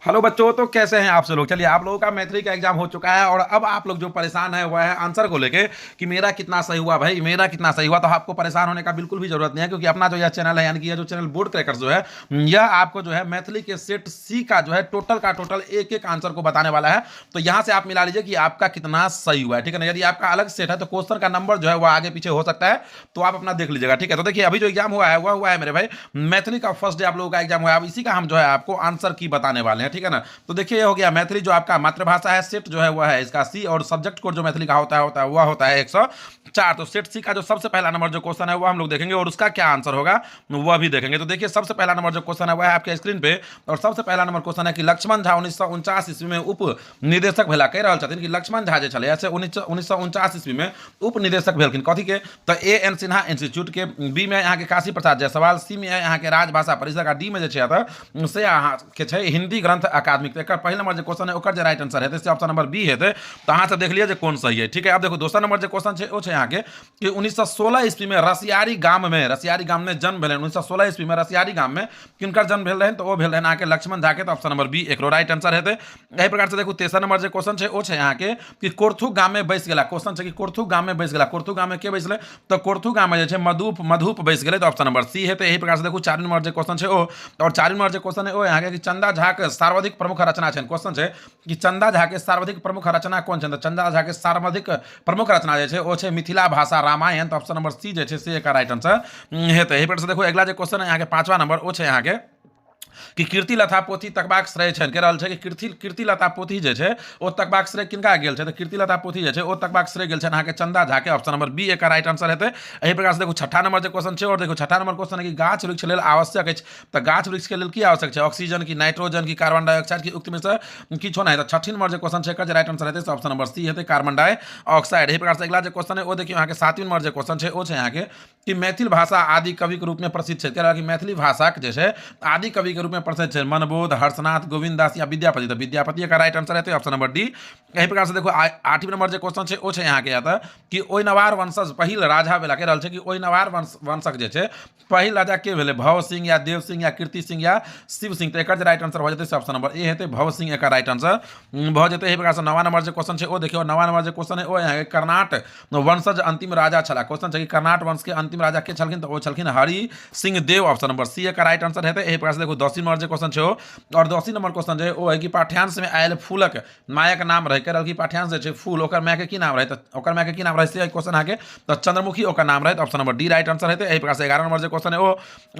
Hello बच्चों, तो कैसे हैं आप सब लोग। चलिए, आप लोगों का मैथ्री का एग्जाम हो चुका है और अब आप लोग जो परेशान है वह है आंसर को लेके कि मेरा कितना सही हुआ। भाई मेरा कितना सही हुआ, तो आपको परेशान होने का बिल्कुल भी जरूरत नहीं है, क्योंकि अपना जो यह चैनल है, यानी कि यह जो चैनल बोर्ड क्रैकर्स जो है, यह आपको जो है मैथिली के सेट सी का जो है टोटल का टोटल एक एक आंसर को बताने वाला है। तो यहां से आप मिला लीजिए कि आपका कितना सही हुआ है, ठीक है ना। यदि आपका अलग सेट है तो क्वेश्चन का नंबर जो है वह आगे पीछे हो सकता है, तो आप अपना देख लीजिएगा, ठीक है। तो देखिए, अभी जो एग्जाम हुआ है वह हुआ है मेरे भाई मैथिली का फर्स्ट डे आप लोगों का एग्जाम हुआ है। अब इसी का हम जो है आपको आंसर की बताने वाले हैं, ठीक है ना। तो देखिए, ये हो गया मैथिली जो आपका मातृभाषा है, सेट जो है वह है इसका सी, और सब्जेक्ट कोड जो मैथिली का होता है वह होता है 104। तो सेट सी का जो सबसे पहला नंबर जो क्वेश्चन है वह हम लोग देखेंगे और उसका क्या आंसर होगा वह भी देखेंगे। तो देखिए, सबसे पहला नंबर जो क्वेश्चन है वह है आपके स्क्रीन पे, और सबसे पहला नंबर क्वेश्चन है कि लक्ष्मण झा 1949 ईस्वी में उप निदेशक भेला। कह रहा कि लक्ष्मण झा जो चले ऐसे 1949 ईस्वी में उप निदेशक भेलखिन कथी के, तो ए एन सिन्हा इंस्टीट्यूट के, बी में यहाँ के काशी प्रसाद जायसवाल, सी में यहाँ के राजभाषा परिषद का, डी में जो है से यहाँ के हिंदी ग्रंथ अकादमी। तो पहले नंबर जो क्वेश्चन है ओकर जो राइट आंसर है ऑप्शन नंबर बी है। तो यहाँ से देख लिया कौन सही है, ठीक है। अब देखो दूसरा नंबर जो क्वेश्चन है वो यहाँ के कि 1916 ईस्वी में रसियारी गांव में जन्म भेल। 1916 ईस्वी में रसियारी गांव में किनकर जन्म भेल रहे, तो वो भेल रहे यहाँ के लक्ष्मण झा के। तो ऑप्शन नंबर बी एक राइट आंसर है। यही प्रकार से देखो तेसर नंबर जो क्वेश्चन है वो यहाँ के कि कोर्थू गांव में बैस गया। क्वेश्चन है कि कोर्थू गांव में बैस गया। कोर्थू गांव में के बैसले, तो कोर्थू गांव में मधुप बैस गए। तो ऑप्शन नंबर सी है। तो यही प्रकार से देखो चार नंबर जो क्वेश्चन है वो, और चार नंबर जो क्वेश्चन है वो यहाँ के कि चंदा झा के सर्वाधिक प्रमुख रचना है। क्वेश्चन है कि चंदा झा के सर्वाधिक प्रमुख रचना कौन है, तो चंदा झा के सर्वाधिक प्रमुख रचना जो मिथिला भाषा रामायण। तो ऑप्शन नंबर सी जो है राइट आंसर है। तो यही पर से देखो अगला जो क्वेश्चन है यहाँ के पांचवा नंबर वो है यहाँ के कि कीर्ति लता पोथी तकबाक श्रेय छनि। कह रहल छै कि कीर्ति लता पोथी जे छै ओ तकबाक श्रेय किनका गेल छै, तो कीर्ति लता पोथी जे छै ओ तकबाक श्रेय गेल छै अहाँके चंदा झा के। ऑप्शन नंबर बी एक राइट आंसर हेतै। एहि प्रकार से देखो छठा नंबर जो क्वेश्चन छै, और देखो छठा नंबर क्वेश्चन है कि गाछ वृक्ष लेल आवश्यक अछि, तो गाछ वृक्ष के लेल की आवश्यक छै, ऑक्सीजन की, नाइट्रोजन की, कार्बन डाइऑक्साइड की, उक्त में से किछो नहीं। तो छठी नंबर जो क्वेश्चन है राइट आंसर हेतै ऑप्शन नंबर सी हेतै कार्बन डाइऑक्साइड। एहि प्रकार से अगला जो क्वेश्चन है वो देखिए यहाँ के सातवीं नंबर जो क्वेश्चन है वो यहाँ के कि मैथिल भाषा आदि कवि के रूप में प्रसिद्ध है। कह रहा कि मैथिली भाषा के जैसे आदि कवि के रूप में प्रसिद्ध है मनबोध, हर्षनाथ, गोविंदास या विद्यापति। तो विद्यापति का राइट आंसर है ऑप्शन नंबर डी। यही प्रकार से देखो आठवीं नंबर जो क्वेश्चन है वो यहाँ के आता कि ओइनवार वंशज पहिल राजा भेला। कह रहा है कि ओइनवार वंशक जे छै पहिल राजा के भेले, भव सिंह या देव सिंह या कीर्ति सिंह या शिव सिंह। तो एक राइट आंसर हो जाते ऑप्शन नंबर ए हेतै भव सिंह एक राइट आंसर भ जेतै। एहि प्रकार से नवा नंबर जो क्वेश्चन है वो देखियो, नवा नंबर जो क्वेश्चन है वो यहाँ कर्नाट वंशज अंतिम राजा छला। क्वेश्चन है कि कर्नाट वंश के अंतिम राजा के छलखिन, तो वो छलखिन हरि सिंह देव। ऑप्शन नंबर सी एक राइट आंसर हेतै। एहि प्रकार से देखो 10वीं नंबर जो क्वेश्चन है और 10वीं नंबर क्वेश्चन है वो है कि पाठ्यांश में आयल फूलक मायक नाम रहे। कह रहा कि पाठ्यांश जे छै फूल ओकर माय के की नाम रहे, तो ओकर माय के की नाम रहे से क्वेश्चन आके तो चंद्रमुखी ओकर नाम रहे। तो option number D right answer हेतै। एहि प्रकार से 11 नंबर जो क्वेश्चन है वो,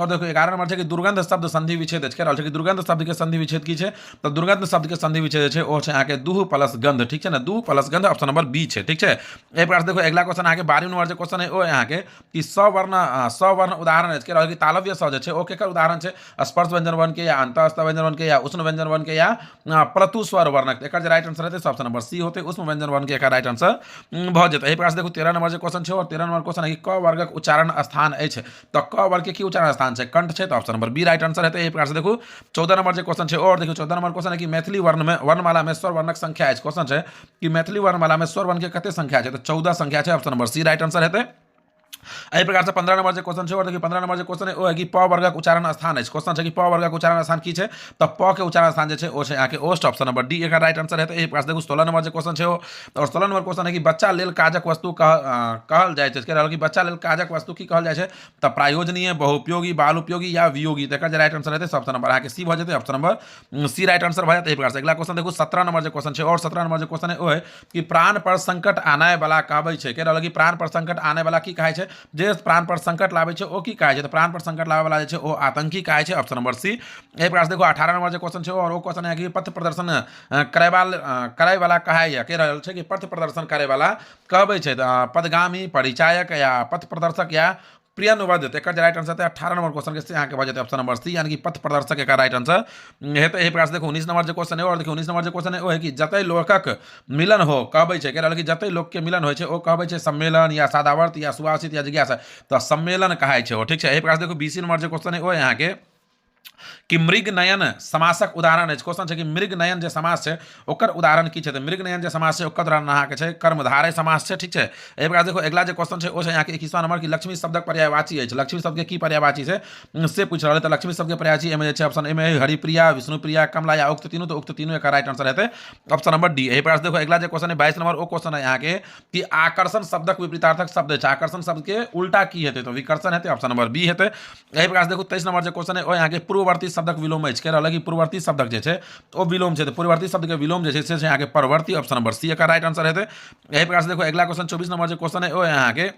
और देखो 11 नंबर है कि दुर्गंध शब्द संधि विच्छेद कह रहा है कि दुर्गंध शब्द के संधि विच्छेद की छै, तो दुर्गंध शब्द के संधि विच्छेद है वो यहाँ के दुह प्लस गंध, ठीक है ना, दुह प्लस गंध। ऑप्शन नंबर बी है, ठीक है। एहि प्रकार से देखो अगला क्वेश्चन आके 12वीं नंबर जो क्वेश्चन है वो यहाँ के कि सवर्ण उदाहरण है। कह रहा है कि तालव्य स जे छै ओ केकर उदाहरण है, स्पर्श व्यंजन वर्ण के या अंतःस्थ व्यंजन वर्ण के या उष्ण व्यंजन वर्ण के या प्रतु स्वर वर्णक। एक राइट आंसर है ऑप्शन नंबर सी होते उष्ण व्यंजन वर्ण के एक राइट आंसर भ जेतै। एहि प्रकार से देखो 13 नंबर जो क्वेश्चन है और 13 नंबर क्वेश्चन है कि क वर्गक उच्चारण स्थान अछि, तो क वर्ग के की उच्चारण स्थान है, कंठ है। तो option number B right answer है। एहि प्रकार से देखो 14 नंबर जो क्वेश्चन है और देखो 14 नंबर क्वेश्चन है कि मैथिली वर्णमाला में स्वर वर्णक संख्या अछि। क्वेश्चन है कि मैथिली वर्णमाला में स्वर वर्ण के कते संख्या है, तो 14 संख्या है। Option number C right answer है। एहि प्रकार से 15 नंबर जो क्वेश्चन है और देखिए 15 नंबर जो क्वेश्चन है वो है कि प वर्गक उच्चारण स्थान है। क्वेश्चन है कि प वर्गक उच्चारण स्थान की है, तो प के उच्चारण स्थान है वो यहाँ के ओस्ट। ऑप्शन नंबर डी एक राइट आंसर है। तो एहि प्रकार से देखो 16 नंबर जो क्वेश्चन है वो, और 16 नंबर क्वेश्चन है कि बच्चा लेल काजक वस्तु कहल जाए छै। कह रहल कि बच्चा लेल काजक वस्तु की कहल जाए छै, तो प्रायोजनीय, बहुउपयोगी, बाल उपयोगी या वियोगी। तो राइट आंसर है ऑप्शन नंबर यहाँ के सी भ जेतै। Option number C right answer भ जाए। एहि प्रकार से अगला क्वेश्चन देखो 17 नंबर जो क्वेश्चन है और 17 नंबर जो क्वेश्चन है वो है कि प्राण पर संकट आने वाला कहबै छै। कह रहल कि प्राण पर संकट आने वाला की कहै छै, जे प्राण पर संकट लाबै छै ओ की कहै छै, तो प्राण पर संकट लाबै वाला जे छै ओ आतंकी कहै छै। Option number C. एहि प्रकार से देखो 18 नंबर जो क्वेश्चन है और वो क्वेश्चन है कि पथ प्रदर्शन करै वाला कहै या। कह रहल छै कि पथ प्रदर्शन करै वाला कहबै छै, पदगामी, परिचायक या पथ प्रदर्शक या प्रियानुवाद। एक राइट आंसर है 18 नंबर क्वेश्चन के यहाँ के बजे ऑप्शन नंबर सी, यानी कि पथ प्रदर्शक एक राइट आंसर है। तो यही प्रकार से देखो 19 नंबर जो क्वेश्चन है और देखिए 19 नंबर जो क्वेश्चन है वो है कि जतै लोकक मिलन हो कहबै छै। कह रहल कि जतै लोक के मिलन होइ छै ओ कहबै छै सम्मेलन या सादावर्त या सुभाषित या जिज्ञासा, तो सम्मेलन कहै छै वो, ठीक है। यही प्रकार से देखो 20 नंबर जो क्वेश्चन है वो यहाँ के कि मृग नयन समासक उदाहरण है। क्वेश्चन है कि मृग नयन जो समास है ओकर उदाहरण की है। मृग नयन जो समास है ओकर उदाहरण अहाँ के छै कर्मधारय समास है। ठीक है, एहि प्रकार देखो अगला जो क्वेश्चन है वो है यहाँ के 21वां नंबर कि लक्ष्मी शब्दक पर्यायवाची है। लक्ष्मी शब्द के की पर्यायवाची है से पूछ रहा है। तो लक्ष्मी शब्द के पर्यायवाची एमे ऑप्शन ए में हरिप्रिया, विष्णुप्रिया, कमला या उक्त तीनों। तो उक्त तीनों एक राइट आंसर है ऑप्शन नंबर डी। एहि प्रकार देखो अगला जो क्वेश्चन है 22 नंबर वो क्वेश्चन है यहाँ के कि आकर्षण शब्दक विपरीतार्थक शब्द है। आकर्षण शब्द के उल्टा की है तो विकर्षण है ऑप्शन नंबर बी है। एहि प्रकार देखो 23 नंबर जो क्वेश्चन है वो यहाँ के पूर्ववर्ती शब्दक विलोम है। कह रहा कि पूर्ववर्ती शब्दक जे छै वो विलोम है। तो पूर्ववर्ती शब्द के विलोम जे छै से यहाँ के परवर्ती ऑप्शन नंबर सी का राइट आंसर है। यही प्रकार से देखो अगला क्वेश्चन 24 नंबर जो क्वेश्चन है वो यहाँ के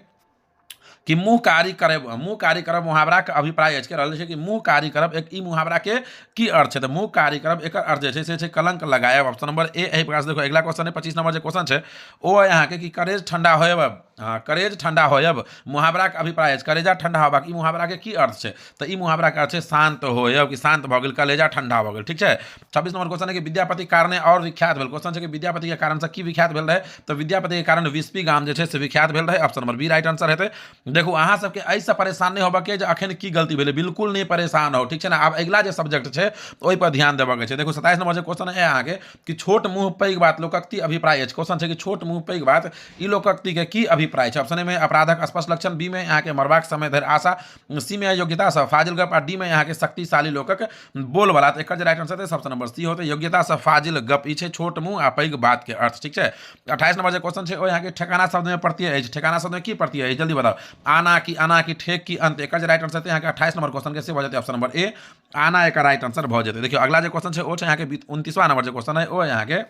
कि मुँह कारी करब मुहावरा के अभिप्राय कह रहा है कि मुँह कारी करब एक ई मुहावरा के की अर्थ है। तो मुँह कारी करब एक अर्थ जे छै से कलंक लगायब ऑप्शन नंबर ए। एहि प्रकार से देखो अगला क्वेश्चन है 25 नंबर जो क्वेश्चन है वो यहाँ के कि करेज ठंडा होयब। हाँ, करेज ठंडा होयब मुहावरा के अभिप्राय करेजा ठंडा होबाक ई मुहावरा के की अर्थ है। तो ई मुहावरा के अर्थ है शांत होयब कि शांत भ गेल, कलेजा ठंडा भ गेल। ठीक है, 26 नंबर क्वेश्चन है कि विद्यापति कारणे और विख्यात भेल। क्वेश्चन है कि विद्यापति के कारण से की विख्यात भेल रहे। तो विद्यापति के कारण विस्पी गाम जे छै से विख्यात भेल रहे option number B right answer है। देखो अहाँ सबके ऐसे परेशान नहीं होबा के जे अखन की गलती भेले, बिल्कुल नहीं परेशान हो। ठीक है ना, आब अगला जो सब्जेक्ट है ओहि पर ध्यान देबा के छै। देखो 27 नंबर जो क्वेश्चन है अहाँ के कि छोट मुँह पैघ बात लोकोक्ति अभिप्राय है। क्वेश्चन है कि छोट मुँह पैघ बात ई लोकोक्ति के की अभिप्राय है। ऑप्शन ए में अपराधक स्पष्ट लक्षण, बी में यहाँ के मरबाक समय धरि आशा, सी में योग्यता से फाजिल गप, और डी में यहाँ के शक्तिशाली लोकक बोलबाला। तो एक राइट आंसर है ऑप्शन नंबर सी होते योग्यता से फाजिल गप ई छोट मुँह आ पैघ बात के अर्थ। ठीक है, 28 नंबर जो क्वेश्चन है वो यहाँ के ठेकाना शब्द में प्रत्यय है। ठेकाना शब्द में की प्रत्यय है जल्दी बताओ, आना की ठेक की अंत। एक राइट आंसर है यहाँ के 28 नंबर क्वेश्चन के से हो जाते ऑप्शन नंबर ए आना एक राइट आंसर हो जाते। देखिए अगला जो क्वेश्चन है वो यहाँ के 29वां नंबर जो क्वेश्चन है वो यहाँ के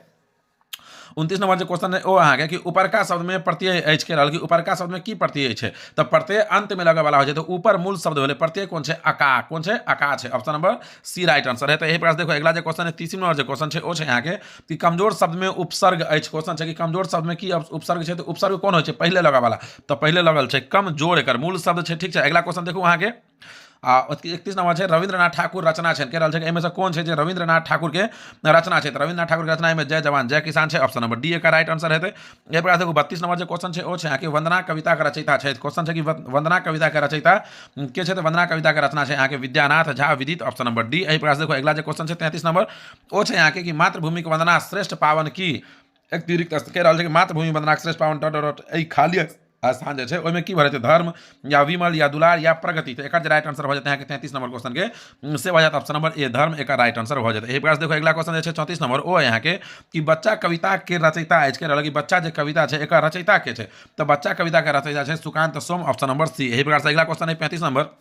29 नंबर जो क्वेश्चन है वो अहाँ के कि उपरका शब्द में प्रत्यय अछि कह रहा कि उपरका शब्द में की प्रत्यय है। तो प्रत्यय अंत में लगे वाला हो जाए। तो ऊपर मूल शब्द भेले, प्रत्यय कौन है अका, कौन है अका है option number C right answer है। तो यही प्रकार देखो अगला जो क्वेश्चन है 30 नंबर जो क्वेश्चन है वो यहाँ के कि कमजोर शब्द में उपसर्ग अछि। क्वेश्चन है कि कमजोर शब्द में की उपसर्ग है। तो उपसर्ग कौन हो पहले लगा वाला, तो पहले लगल है कमजोर एक मूल शब्द है। ठीक है, अगला क्वेश्चन देखो अहाँ के 31 नंबर है रविंद्रनाथ ठाकुर रचना है। कह रहा है एहिमे से कौन है रविंद्रनाथ ठाकुर के रचना है। रविंद्रनाथ ठाकुर के रचना में जय जवान जय किसान है ऑप्शन नंबर डी का राइट आंसर है। यह प्रकार देखो 32 नंबर जो क्वेश्चन है वो यहाँ के वंदना कविता का रचयिता है। क्वेश्चन है कि वंदना कविता के रचयिता के है। तो वंदना कविता के रचना है यहाँ के विद्यानाथ झा विदित ऑप्शन नंबर डी। यही प्रकार देखो अगला जो क्वेश्चन है 33 नंबर वो यहाँ के कि मातृभूमि के वंदना श्रेष्ठ पावन की एक तिरिक्त कह रहा है कि मातृभूमि वंदना श्रेष्ठ पावन खाली स्थान जो है ओहिमे की भरे धर्म या विमल या दुलार या प्रगति। तो एक राइट आंसर हो जाते हैं 33 नंबर क्वेश्चन के से हो जाता ऑप्शन नंबर ए धर्म एक राइट आंसर हो जाता है। एक देखो अगला क्वेश्चन है 34 नंबर वो यहाँ के कि बच्चा कविता के रचयिता है। कह रहा कि बच्चा जो कविता है एक रचयिता के है। तो बच्चा कविता के रचयिता है सुकांत सोम ऑप्शन नंबर सी। यही प्रकार से अगला क्वेश्चन है 35 नंबर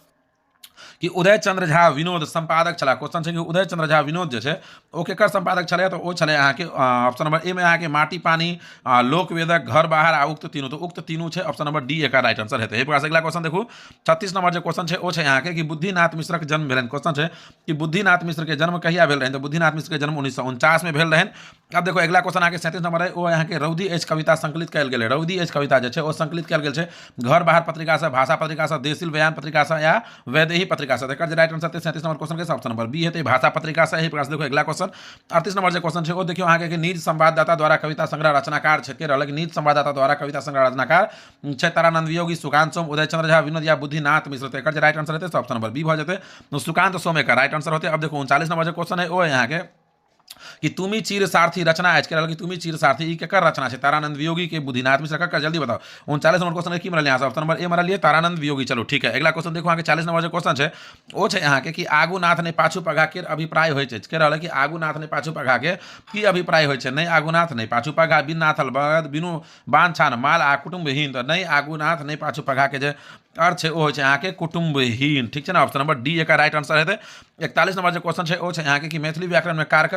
कि उदय चंद्र झा विनोद संपादक छला। क्वेश्चन है कि उदय चंद्र झा विनोद जो है वो केकर संपादक छले। तो वो छले यहाँ के ऑप्शन नंबर ए में यहाँ के माटी पानी लोकवेदक घर बाहर आ उक्त तीनों। तो उक्त तीनों है ऑप्शन नंबर डी का राइट आंसर है। यही प्रकार से अगला क्वेश्चन देखो 36 नंबर जो क्वेश्चन है वो यहाँ के कि बुद्धिनाथ मिश्र के जन्म भेल। क्वेश्चन है कि बुद्धिनाथ मिश्र के जन्म कहिया भेल रहे। तो बुद्धिनाथ मिश्र के जन्म 1949 में भेल रहे। अब देखो अगला क्वेश्चन आके 37 नंबर है वो यहाँ के रौदी एच कविता संकलित कल गए। रौदी एच कविता जो है वो संकलित कल गए घर बाहर पत्रिका से, भाषा पत्रिका से, देशील बयान पत्रिका से या वैदेही पत्रिका से। राइट आंसर 37 नंबर क्वेश्चन के ऑप्शन नंबर बी है। भाषा पत्रिका से। ही प्रकार से देखो अगला क्वेश्चन 38 नंबर जो क्वेश्चन है वो देखियो अहाँ के निज संवाददाता द्वारा कविता संग्रह रचनाकार है। कह रहा कि निज संवाददाता द्वारा कविता संग्रह रचनाकार है तारानंद वियोगी, सुकांत सोम, उदय चंद्र झा विनोद या बुद्धिनाथ मिश्र। तो एक राइट आंसर है ऑप्शन नंबर बी हो जाते सुकांत सोम एक राइट आंसर होते। अब देखो 39 नंबर जो क्वेश्चन है वो यहाँ के कि तुमी चीर सारथी रचना है। कह रहा कि तुमी चीर सारथी ई केकर रचना है। तारानंद वियोगी के बुद्धिनाथ मिश्र का जल्दी बताओ। 39 नंबर क्वेश्चन की मिले ऑप्शन नंबर ए मरल लिए तारानंद वियोगी। चलो ठीक है, अगला क्वेश्चन देखो यहाँ के 40 नंबर जो क्वेश्चन है वो है यहाँ के कि आगुनाथ ने पाछू पगा के अभिप्राय हो। कह रहा कि आगुनाथ ने पाछू पगा के की अभिप्राय हो। नहीं आगुनाथ नहीं पाछू पगा, बिन नाथल बगद बिनु बान छान माल आ कुटुम्बहीन। तो नहीं आगुनाथ नहीं पाछू पगा के जो अर्थ है वो यहाँ के कुटुम्बहीन। ठीक है ना, ऑप्शन नंबर डी का राइट आंसर है। 41 नंबर जो क्वेश्चन है वो यहाँ के कि मैथिली व्याकरण में कारक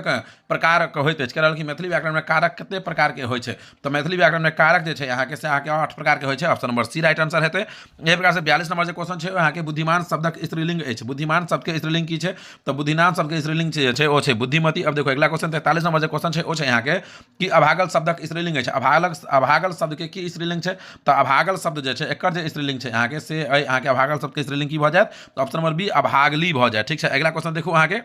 प्रकार होइत अछि। कह रहा कि मैथिली व्याकरण में कारक कितने प्रकार के होय छै। तो मैथिली व्याकरण में कारक जो है यहाँ के से 8 प्रकार के होय छै option number C right answer है। यही प्रकार से 42 नंबर जो क्वेश्चन है यहाँ के बुद्धिमान शब्दक स्त्रीलिंग है। बुद्धिमान शब्द के स्त्रीलिंग की है। तो बुद्धिमान शब्द के स्त्रीलिंग है वो है बुद्धिमती। अब देखो अगला क्वेश्चन 43 नंबर जो क्वेश्चन है वो यहाँ के कि अभागल शब्दक स्त्रीलिंग है। अभागल शब्द के की स्त्रीलिंग है। तो अभागल शब्द जो है एक स्त्रीलिंग है यहाँ के से यहाँ के अभागल शब्द के स्त्रीलिंग की हो जाए। तो ऑप्शन नंबर बी अभागली हो जाए। ठीक है, अगला क्वेश्चन देखो यहाँ के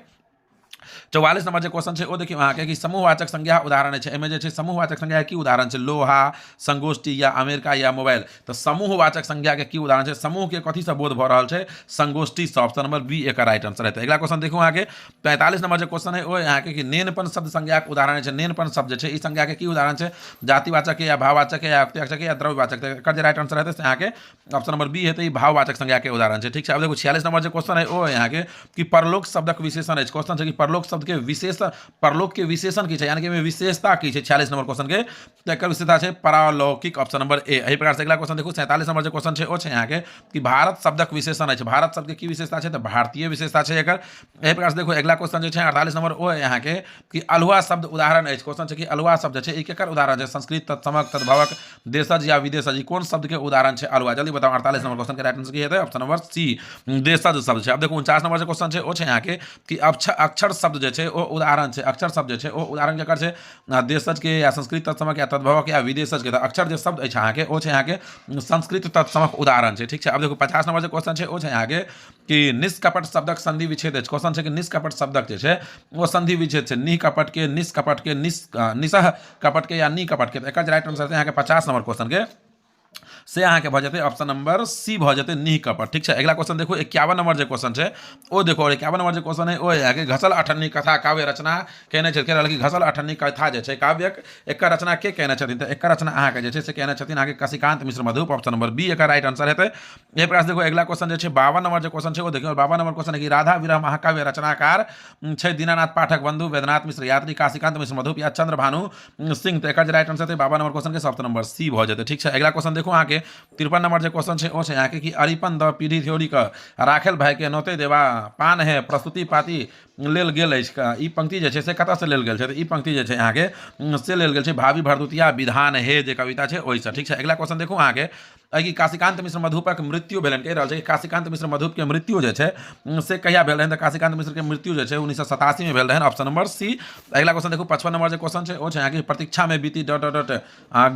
44 नंबर जो क्वेश्चन है वो देखिए वहाँ के कि समूहवाचक संज्ञा उदाहरण है एमे जे समूहवाचक संज्ञा की उदाहरण है लोहा, संगोष्ठी या अमेरिका या मोबाइल। तो समूहवाचक संज्ञा के की उदाहरण है समूह के कथी से बोध भ रहा है संगोष्ठी से। ऑप्शन नंबर बी एक राइट आंसर है। अगला क्वेश्चन देखो यहाँ के 45 नंबर जो क्वेश्चन है वो यहाँ के कि नेनपन शब्द संज्ञा के उदाहरण है नेनपन शब्द है इस संज्ञा के की उदाहरण है जातिवाचक या भाववाचक या अक्तिवाचक या द्रव्यवाचक। एकर राइट आंसर है यहाँ के ऑप्शन नंबर बी है तो भाववाचक संज्ञा के उदाहरण है। ठीक है अब देखो 46 नंबर जो क्वेश्चन है वो यहाँ के कि परलोक शब्दक विशेषण है क्वेश्चन है कि परलोक शब्द के विशेष परलोक के विशेषण की यानी कि विशेषता की 46 नंबर क्वेश्चन के तो एक विशेषता है पारलौकिक। Option number A. यही प्रकार से अगला क्वेश्चन देखो 47 नंबर जो क्वेश्चन है वो यहाँ के कि भारत शब्दक विशेषण है भारत शब्द की विशेषता है तो भारतीय विशेषता है एकर। यही प्रकार से देखो अगला क्वेश्चन जो है 48 नंबर वो यहाँ के कि अलुआ शब्द उदाहरण है क्वेश्चन है कि अलुआ शब्द है एक उदाहरण है संस्कृत तत्समक तद्भवक देशज या विदेशज कौन शब्द के उदाहरण है अलुआ। जल्दी बताओ 48 नंबर क्वेश्चन के राइट आंसर की है ऑप्शन नंबर सी देशज शब्द है। अब देखो 49 नंबर जो क्वेश्चन है वो यहाँ के कि अक्षर शब्द जो है वो उदाहरण है अक्षर शब्द जो है वो उदाहरण केकर है देशज के या संस्कृत तत्समक या तद्भवक या विदेशज के। अक्षर जो शब्द है यहाँ के वो यहाँ के संस्कृत तत्समक उदाहरण है। ठीक है अब देखो 50 नंबर जो क्वेश्चन है वो यहाँ के कि निष्कपट शब्दक संधि विच्छेद है क्वेश्चन है कि निष्कपट शब्दक जो है वो संधि विच्छेद है निकपट के निष्कपट के निसह कपट के या नी कपट के। एक राइट आंसर है यहाँ के 50 नंबर क्वेश्चन के से यहाँ के भजते ऑप्शन नंबर सी भजते निह कपट। ठीक है अगला क्वेश्चन देखो 51 नंबर जो क्वेश्चन है वो देखो और 51 नंबर जो क्वेश्चन है वो है कि घसल अठन्नी कथा काव्य रचना कहने कि घसल अठन्नी कथा जो है काव्य एक रचना के कहने तो एक रचना अहाँ के से कहने अहाँ के काशीकांत मिश्र मधुप। ऑप्शन नंबर बी एक राइट आंसर है। ये प्रकार देखो अगला क्वेश्चन जो है 52 नंबर जो क्वेश्चन है वो देखिए 52 नंबर क्वेश्चन है कि राधा विरह महाकाव्य रचनाकार है दीनानाथ पाठक बंधु वेदनाथ मिश्र यात्री काशीकांत मिश्र मधुप या चंद्र भानु सिंह। तो एक राइट आंसर है 52 नंबर क्वेश्चन के ऑप्शन नंबर सी भ जाते। ठीक है अगला क्वेश्चन देखो आगे 53 नंबर जो क्वेश्चन है वो यहाँ के कि अरिपन द पीढ़ी थ्योरी का राखेल भाई के नोते देवा पान है प्रस्तुति पाती लेल गेल ई पंक्ति जो है से कतऽ से लेल गेल है तो ई पंक्ति जो है यहाँ के से लेल गेल है भावी भरदुतिया विधान हे जो कविता है वही। ठीक है अगला क्वेश्चन देखो आगे कि काशीकांत मिश्र मधुपक मृत्यु भेलन कह रहा है कि काशीकांत मिश्र मधुप के मृत्यु जो है से कहिया भेल रहन तो काशीकांत मिश्र के मृत्यु जो है 1987 में भेल रहन। Option number C. अगला क्वेश्चन देखो 55 नंबर जो क्वेश्चन है वो यहाँ की प्रतीक्षा में बीती डॉट डॉट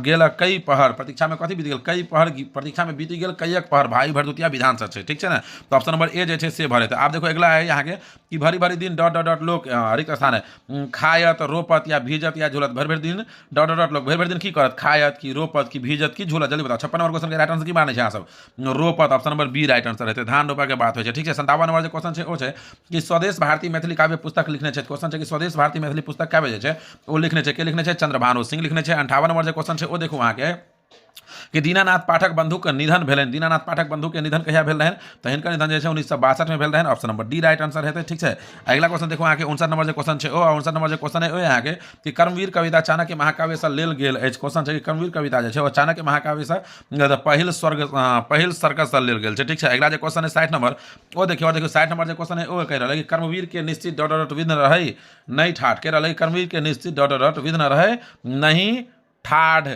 गेल कई पहर प्रतीक्षा में कथी बीत गेल कई पहर प्रतीक्षा में बीती गेल कईक पहर भाई भरदुतिया विधान से। ठीक है ना तो ऑप्शन नंबर ए जो है से भरे। तो आप देखो अगला है यहाँ के कि भरी भरी दिन डॉट डॉट डॉट लोग रिक्त स्थान है खायत रोपत या भीजत या झूलत भर भर दिन डॉट डॉट डॉट लोग भर भर दिन की करत खायत की रोपत की भीजत की झूलत। जल्दी बताओ 56 नंबर क्वेश्चन के राइट आंसर की माने यहाँ सब रोपत। Option number B right answer है धान रोपा के बात हो। ठीक है 57 नंबर जो क्वेश्चन है वो है कि स्वदेश भारती मैथिली काव्य पुस्तक लिखने क्वेश्चन है कि स्वदेश भारती मैथिली पुस्तक काव्य जो है वो लिखने चंद्रभानु सिंह लिखने। 58 नंबर जो क्वेश्चन है वो देखो वहाँ के कि दीनानाथ पाठक बंधु के निधन भेलन दीनानाथ पाठक बंधु के निधन कहिया भेल रहन तो हिनकर निधन जो है 1962 में भेल रहन। Option number D right answer है। ठीक है अगला क्वेश्चन देखो यहाँ के 59 नंबर जो क्वेश्चन है 59 नंबर जो क्वेश्चन है वो यहाँ के कि कर्मवीर कविता चाणक्य महाकाव्य से लेल गेल है क्वेश्चन है कि कर्मवीर कविता जो है चाणक्य महाकाव्य से पहिल सर्कस से लेल गेल है। ठीक है अगला जो क्वेश्चन है 60 नंबर वो देखिए 60 नंबर जो क्वेश्चन है वो कह रहा है कि कर्मवीर के निश्चित डॉट डॉट विघ्न रहे नहीं ठाठ कह रहा है कर्मवीर के निश्चित डॉट डॉट विघ्न रहे नहीं ठाढ़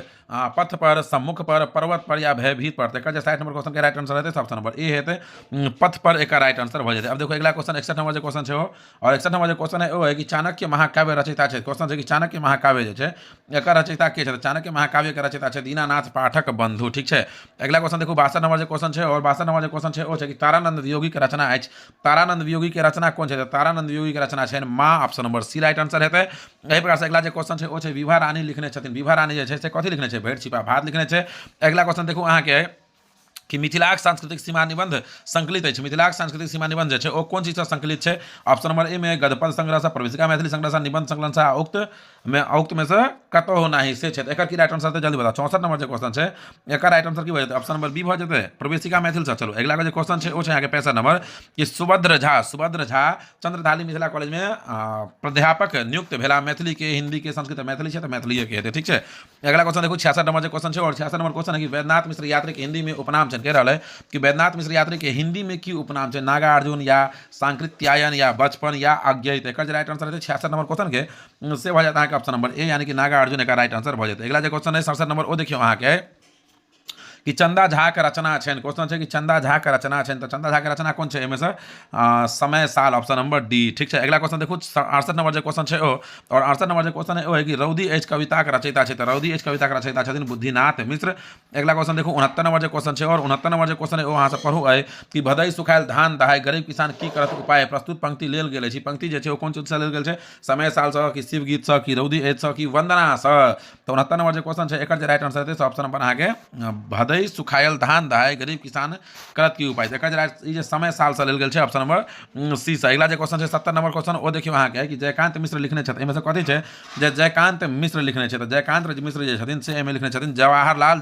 पथ पर सम्मुख पर पर्वत पर या भयभीत पर। 60 नंबर क्वेश्चन के राइट आंसर है ऑप्शन नंबर ए है पथ पर एक राइट आंसर हो जाते। अब देखो अगला क्वेश्चन 61 नंबर जो क्वेश्चन है वो और 61 नंबर जो क्वेश्चन है वो है कि चाणक्य महाकाव्य रचयिता है क्वेश्चन है कि चाणक्य महाकाव्य जो है एक रचयिता के चाणक्य महाकाव्य के रचयिता है दीनानाथ पाठक बंधु। ठीक है अगला क्वेश्चन देखो 62 नंबर जो क्वेश्चन है और 62 नंबर जो क्वेश्चन है वो है कि तारानंद वियोगी के रचना है तारानंद वियोगी के रचना कौन है तारानंद वियोगी के रचना है माँ। Option number C right answer है। यही प्रकार से अगला जो क्वेश्चन है वो है विभा रानी लिखने विभा रानी जो है कथी लिखने भेड़ छिपा भात लिखने। अगला क्वेश्चन देखो अहाँ के कि मिथिलाक सांस्कृतिक सीमा निबंध संकलित है मिथिलाक सांस्कृतिक सीमा निबंध जो है वो कौन चीज से संकलित है। ऑप्शन नंबर ए में गद्यपद संग्रह से प्रवेशिका मैथिली संग्रह से निबंध संकलन से उक्त में से कतो होना ही से एक राइट आंसर है। जल्दी बताओ 64 नंबर जो क्वेश्चन है एक राइट आंसर की वजह ऑप्शन नंबर बी भ जाते प्रवेशिका मैथिल से। चलो अगला जो क्वेश्चन है वो यहाँ के 65 नंबर कि सुभद्र झा चंद्रधाली मिथिला कॉलेज में प्राध्यापक नियुक्त भेला मैथिली के हिंदी के संस्कृत मैथिली है तो मैथिली कहते। ठीक है अगला क्वेश्चन देखो 66 नंबर जो क्वेश्चन है और 66 नंबर क्वेश्चन है कि वैद्यनाथ मिश्र यात्री के हिंदी में उपनाम कह रहा है कि वैद्यनाथ मिश्र यात्री के हिंदी में की उपनाम है नागा अर्जुन या सांकृत्यायन या बचपन या अज्ञात। एक राइट आंसर है 66 नंबर क्वेश्चन के से हो जाता है ऑप्शन नंबर ए यानी कि नागा अर्जुन का राइट आंसर हो जाता है। अगला जो क्वेश्चन है 67 नंबर वो देखिए वहाँ के कि चंदा झा के रचना छनि, क्वेश्चन है कि चंदा झा के रचना छनि, तो चंदा झा के रचना कौन है एहिमे से समय साल, ऑप्शन नंबर डी, ठीक है। अगला क्वेश्चन देखो 68 नंबर जो क्वेश्चन है और 68 नंबर जो क्वेश्चन है कि रौदी एच कविता के रचयिता है, तो रौदी एच कविता के रचयिता छथिन बुद्धिनाथ मिश्र। अगला क्वेश्चन देखो 69 नंबर जो क्वेश्चन है और 69 नंबर जो क्वेश्चन है वहाँ से पढ़ू है कि भदई सुखायल धान दहाय गरीब किसान की करत उपाय, प्रस्तुत पंक्ति लेल गेल अछि, पंक्ति जे छै कोन चीज से लेल गेल छै, समय साल से कि शिव गीत से कि रौदी एच से कि वंदना से। तो 69 नंबर जो क्वेश्चन है एकर जे राइट आंसर है ऑप्शन नंबर आगे भदई सुखायल धान दहाय गरीब किसान करत की उपाय, एकर समय साल से लेल गेल छै ऑप्शन नंबर सी से। अगला जो क्वेश्चन है 70 नंबर क्वेश्चन वो देखियो अहाँ के कि जयकांत मिश्र लिखने छथिन, एहिमे से कथी छै जे जयकांत मिश्र लिखने छै, तो जयकांत मिश्र जे छथिन से एहिमे लिखने छथिन जवाहरलाल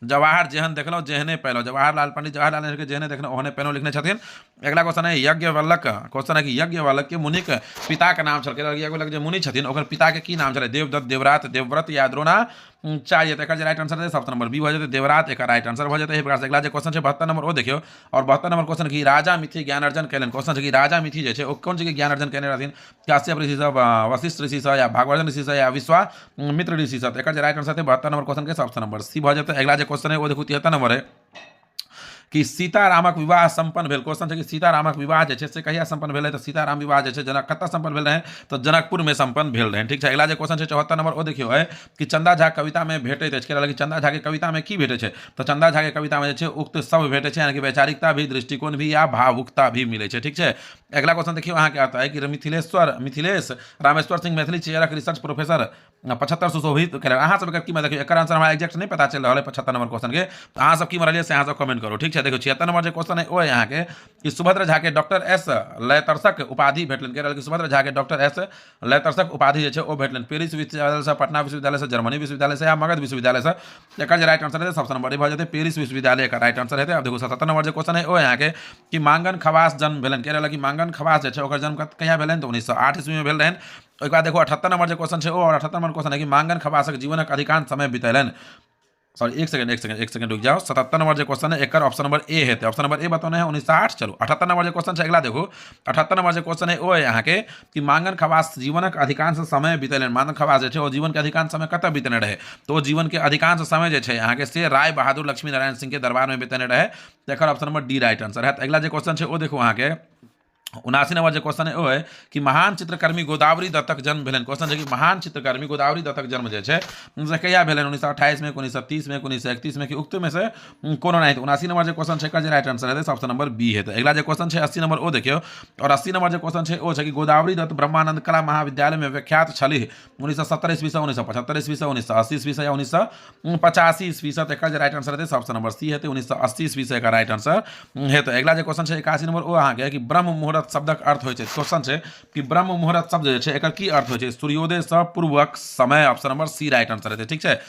जवाहर जेहन देखलो जेहने पहलो, जवाहरलाल पंडित जवाहरलाल नेहरू के जेहने देखलो ओहने पहलो लिखने छथिन। अगला क्वेश्चन है यज्ञवल्लक, क्वेश्चन है कि यज्ञवल्लक के मुनि के पिता के नाम छल, यज्ञवल्लक जे मुनि छथिन ओकर पिता के की नाम छल, देवदत्त देवरात देवव्रत या द्रोणाचार्य, तो एकर राइट आंसर है ऑप्शन नंबर बी भ जेतै देवरात, एकर राइट आंसर भ जेतै। एहि प्रकार से अगला जे क्वेश्चन है 72 नंबर ओ देखियो और 72 नंबर क्वेश्चन की राजा मिथि ज्ञान अर्जन कैलन, क्वेश्चन है कि राजा मिथि जे छै ओ कोन जगह ज्ञान अर्जन केने रहथिन, काश्यप ऋषि से, वशिष्ठ ऋषि से या भागवर्धन ऋषि से या विश्वामित्र ऋषि से, एकर राइट आंसर है 72 नंबर क्वेश्चन के ऑप्शन नंबर सी भ जेतै। अगला जे क्वेश्चन है वो देखो 73 नंबर है कि सीतारामक विवाह संपन्न भेल, क्वेश्चन है कि सीतारामक विवाह जे छै से कहिया संपन्न भेल है, तो सीताराम विवाह जे छै जनक कतऽ संपन्न भेल रहे, तो जनकपुर में संपन्न भेल रहे, ठीक है। अगला जे क्वेश्चन है 74 नंबर ओ देखियो है कि चंदा झा कविता में भेटैत अछि, कि चंदा झा के कविता में की भेटै छै, तो चंदा झा के कविता में जे छै उक्त सब भेटै छै, यानी कि वैचारिकता भी, दृष्टिकोण भी या भावुकता भी मिलै छै, ठीक है। अगला क्वेश्चन देखियो अहाँ के आता है कि मिथिलेश रामेश्वर सिंह मैथिली चेयरक रिसर्च प्रोफेसर 75 सुशोभित करें, अहाँ सब की मैं देखियो एकर आंसर हमरा एग्जैक्ट नहीं पता चल रहा है 75 नंबर क्वेश्चन के, तो अहाँ सब की मारलिए से अहाँ सब कमेंट करो, ठीक है। देखो 76 नंबर जो क्वेश्चन है वो यहाँ के कि सुभद्रा झा के डॉक्टर एस लयतरसक उपाधि भेटलन, कह रहा कि सुभद्रा झा के डॉक्टर एस लयतरसक उपाधि जे छै ओ भेटलन पेरिस विश्वविद्यालय से, पटना विश्वविद्यालय से, जर्मनी विश्वविद्यालय से या मगध विश्वविद्यालय से, एकर राइट आंसर है ऑप्शन नंबर भ जेतै पेरिस विश्वविद्यालय का राइट आंसर है। अब देखो 77 नंबर जो क्वेश्चन है वो यहाँ के कि मांगन खवास जन्म भेलन, कह रहा कि मांगन खवास जे छै ओकर जन्म कहिया भेलन, तो 1908 ईस्वी में भेल रहन। ओकर बाद देखो 78 नंबर जो क्वेश्चन है और 78 नंबर क्वेश्चन है कि मांगन खवासक जीवनक अधिकांश समय बितेलन, सॉरी एक सेकंड रुक जाओ। 77 नंबर जो क्वेश्चन है एक ऑप्शन नंबर ए है, ऑप्शन नंबर ए बताना है 1908। चलो 78 नंबर जो क्वेश्चन है अगला देखो 78 नंबर जो क्वेश्चन है वो है यहाँ के कि मांगन खवास जीवनक अधिकांश समय बितेलन, मांगन खवास जो है जीवन के अधिकांश समय कतऽ बितेने रहे, तो जीवन के अधिकांश समय जो है यहाँ के से राय बहादुर लक्ष्मी नारायण सिंह के दरबार में बितेने रहे, तो option number D right answer है। अगला जो क्वेश्चन है वो देखो वहाँ के 79 नंबर जो क्वेश्चन है वो है कि महान चित्रकर्मी गोदावरी दत्तक जन्म भेलन, क्वेश्चन है कि महान चित्रकर्मी गोदावरी दत्तक जन्म जे छै से कहिया भेलन, 1928 में, 1930 में, 1931 में कि उक्त में से कोनो नहीं, तो 79 नंबर जो क्वेश्चन है का राइट आंसर है ऑप्शन नंबर बी है। तो अगला जो क्वेश्चन है 80 नंबर वो देखियो और 80 नंबर जो क्वेश्चन है वो है कि गोदावरी दत्त ब्रह्मानंद कला महाविद्यालय में विख्यात छली 1970 ईस्वी से, 1975 ईस्वी से, 1980 ईस्वी से या 1985 ईस्वी से, तो राइट आंसर है ऑप्शन नंबर सी है, 1980 ईस्वी से का राइट आंसर है। तो अगला जो क्वेश्चन है 81 नंबर वो अहाँ के कि ब्रह्म मुहूर्त शब्दक अर्थ होइ छै, क्वेश्चन छै कि ब्रह्म मुहूर्त शब्द जे छै एकर की अर्थ होइ छै, सूर्योदय से पूर्वक समय, option number C right answer है, ठीक है।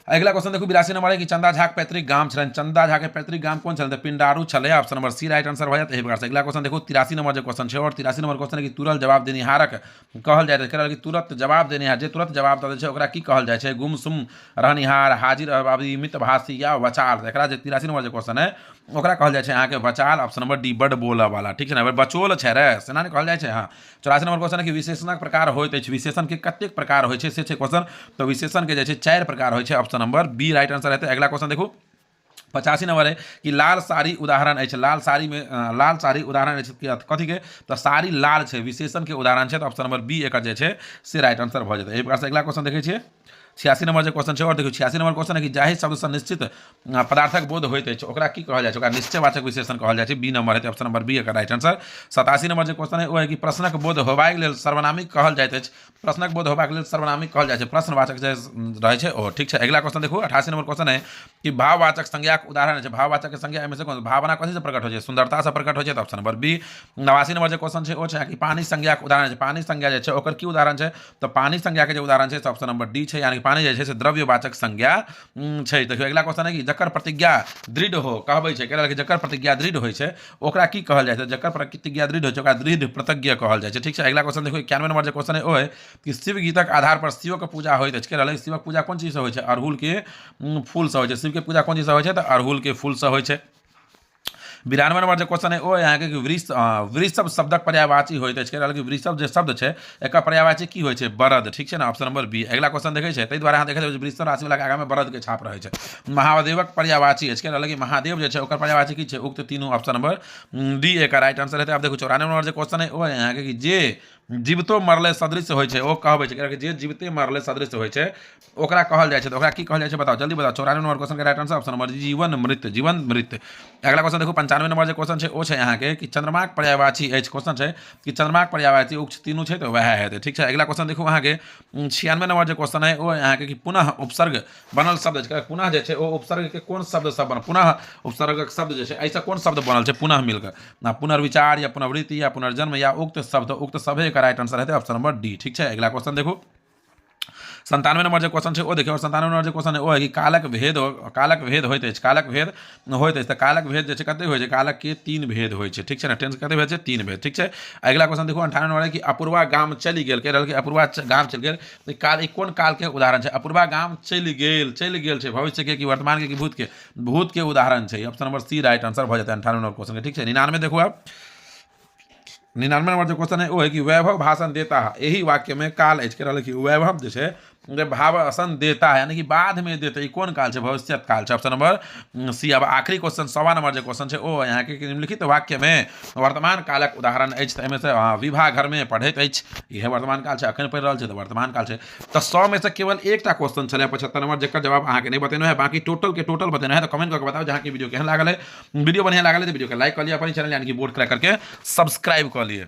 अगला क्वेश्चन देखो 82 नंबर है कि चंदा झा के पैतृक गाम छलन, चंदा झा के पैतृक गाम कौन छलन, पिंडारू छले, option number C right answer हो जाता है। अगला क्वेश्चन देखो 83 नंबर जो क्वेश्चन है और 83 नंबर क्वेश्चन है कि तुरंत जवाब देनिहारक कहल जाय है, कि तुरंत जवाब देनिहार जे तुरंत जवाब दे छै ओकरा की कहल जाय छै, गुमसुम रहनिहार, हाजिर अबाबी, मितभाषी या वचाल, एकरा जे 83 नंबर जो क्वेश्चन है ओकरा कहल जाय छै अहाँ के वचाल, ऑप्शन नंबर डी बड बोला वाला, ठीक है ना, बचोल छै रे सेना ने कहल जाय छै। हाँ 84 नंबर क्वेश्चन है कि विशेषणक प्रकार होइत अछि, विशेषण के कतेक प्रकार होइ छै से छै क्वेश्चन, तो विशेषण के जे छै 4 प्रकार होइ छै, option number B right answer है। अगला क्वेश्चन देखो 85 नंबर है कि लाल साड़ी उदाहरण है, लाल साड़ी में लाल साड़ी उदाहरण है कथी के, तो साड़ी लाल है विशेषण के उदाहरण है, तो ऑप्शन नंबर बी एक से राइट आंसर भ जेतै। एहि प्रकार से अगला क्वेश्चन देखै छियै 86 नंबर जो क्वेश्चन है और देखियो 86 नंबर क्वेश्चन है कि जाहि शब्द से निश्चित पदार्थक बोध होइत अछि ओकरा की कहल जाय छै, ओकरा निश्चयवाचक विशेषण कहल जाय छै, बी नंबर है, ऑप्शन नंबर बी एकर राइट आंसर। 87 नंबर जो क्वेश्चन है वो है कि प्रश्नक बोध होबाक लेल सर्वनामिक कहल जाइत अछि, प्रश्नक बोध होबाक लेल सर्वनामिक कहल जाय छै, प्रश्नवाचक जे रहै छै ओ, ठीक है। अगला क्वेश्चन देखो 88 नंबर क्वेश्चन है कि भाववाचक संज्ञाक उदाहरण है, भाववाचक के संज्ञा में से कौन भावना कथी से प्रकट हो छै, सुंदरता से प्रकट हो छै, तो ऑप्शन नंबर बी। 89 नंबर जो क्वेश्चन है वो है कि पानी संज्ञाक उदाहरण है, पानी संज्ञा जे छै ओकर की उदाहरण है, तो पानी संज्ञा के जो उदाहरण है ऑप्शन नंबर डी है, यानी कि पानी जे छै से द्रव्यवाचक संज्ञा छै। देखियो अगला क्वेश्चन है कि जकर प्रतिज्ञा दृढ़ हो कहबै छै, कहल कि जकर प्रतिज्ञा दृढ़ होइ छै ओकरा की कहल जाइ छै, जकर प्रतिज्ञा दृढ़ होइ छै ओकरा दृढ़ प्रतिज्ञा कहल जाइ छै, ठीक है। अगला क्वेश्चन देखो 91 नंबर जो क्वेश्चन है वो है कि शिव गीतक आधार पर शिव के पूजा होइत अछि, कहल शिवक पूजा कोन चीज से होइ छै, अड़हुल के फूल से होइ छै, शिव के पूजा कोन चीज से होइ छै, तो अड़हुल के फूल से होइ छै। 92 नंबर जो क्वेश्चन है वो यहाँ के कि वृषभ शब्दक पर्यायवाची होइत अछि, कह रहल कि वृषभ जे शब्द छै एकर पर्यायवाची की होइ छै, बरद, ठीक छै ने, ऑप्शन नंबर बी। अगला क्वेश्चन देखै छै, ताहि दुआरे अहाँ देखै छै वृषभ राशि वाला के आगा में बरद के छाप रहै छै। महादेवक पर्यायवाची अछि, कह रहल कि महादेव जे छै ओकर पर्यायवाची की छै, उक्त तीनों, ऑप्शन नंबर डी एकर राइट आंसर हेतै। आब देखो 94 नंबर जे क्वेश्चन है वो है यहाँ के कि जे जीवतो मरले सदृश होइ छै, ओ कहबै छै कि जे जीवते मरले सदृश होइ छै ओकरा कहल जाइ छै, तो ओकरा की कहल जाइ छै बताओ, जल्दी बताओ। 94 नंबर क्वेश्चन के राइट आंसर ऑप्शन नंबर जीवन मृत, जीवन मृत। अगला क्वेश्चन देखो 95 नंबर जे क्वेश्चन छै ओ छै यहाँ के कि चंद्रमाक पर्यायवाची अछि, क्वेश्चन छै कि चंद्रमाक पर्यायवाची उक्त तीनों छै तो वह हेतै, ठीक छै। अगला क्वेश्चन देखो अहाँ के 96 नंबर जे क्वेश्चन है वो यहाँ के कि पुनः उपसर्ग बनल शब्द छै, पुनः जे छै ओ उपसर्ग के कोन शब्द सब बनल, पुनः उपसर्गक शब्द जे छै ऐसा कोन शब्द बनल छै पुनः मिलकर, ना पुनर्विचार या पुनर्वृत्ति या पुनर्जन्म या उक्त शब्द, उक्त सभे का राइट आंसर है ऑप्शन नंबर डी, ठीक है। अगला क्वेश्चन देखो 97 नंबर जो क्वेश्चन है वो देखिए, और 97 नंबर जो क्वेश्चन है वो है कि कालक भेद होइत अछि, कालक भेद होइत अछि, तो कालक भेद जे छै कते होइ छै, कालक के 3 भेद होइ छै, ठीक छै ना, टेंस कते भेद छै 3 भेद, ठीक छै। अगला क्वेश्चन देखो 98 नंबर है कि अपूर्वा गाम चली गेल, कह रहल कि अपूर्वा गाम चल गेल, तो काल कोन काल के उदाहरण छै, अपूर्वा गाम चली गेल छै भविष्य के कि वर्तमान के कि भूत के उदाहरण छै, option number C right answer हो जाता है 98 नंबर क्वेश्चन के, ठीक है। 99 देखो आप 99 नंबर जो क्वेश्चन है वो है कि वैभव भाषण देता है, यही वाक्य में काल अछि, कह रहल कि वैभव जे छै भाषण देता है यानी कि बाद में देते, कौन काल है, भविष्य काल है, ऑप्शन नंबर सी। अब आखिरी क्वेश्चन 100 नंबर जो क्वेश्चन है वो यहाँ के निम्नलिखित वाक्य में वर्तमान कालक उदाहरण अछि, एहिमे से विवाह घर में पढ़ैत अछि, यह वर्तमान काल है, अखन पढ़ि रहल छै तो वर्तमान काल है। तो 100 में से केवल एकटा क्वेश्चन चले 75 नंबर, जकर जवाब अहाँ के नहीं बतेना है, बाकी टोटल के टोटल बतेना है, तो कमेंट करके बताओ जहाँ की वीडियो केहन लागल है। वीडियो बढ़िया लागल है तो वीडियो के लाइक कर लिया, अपनी चैनल यानी कि बोर्ड क्रैक करके सब्सक्राइब कर लिए।